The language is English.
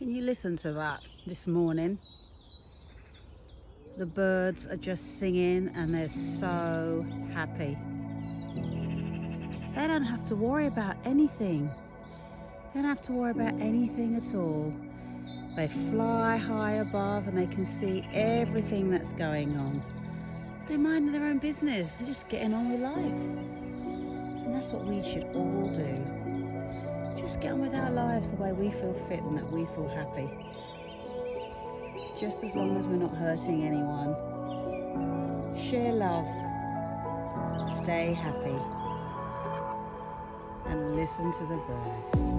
Can you listen to that this morning? The birds are just singing and they're so happy. They don't have to worry about anything. They don't have to worry about anything at all. They fly high above and they can see everything that's going on. They mind their own business. They're just getting on with life. And that's what we should all do. Just get on with our lives the way we feel fit and that we feel happy. Just as long as we're not hurting anyone. Share love. Stay happy. And listen to the birds.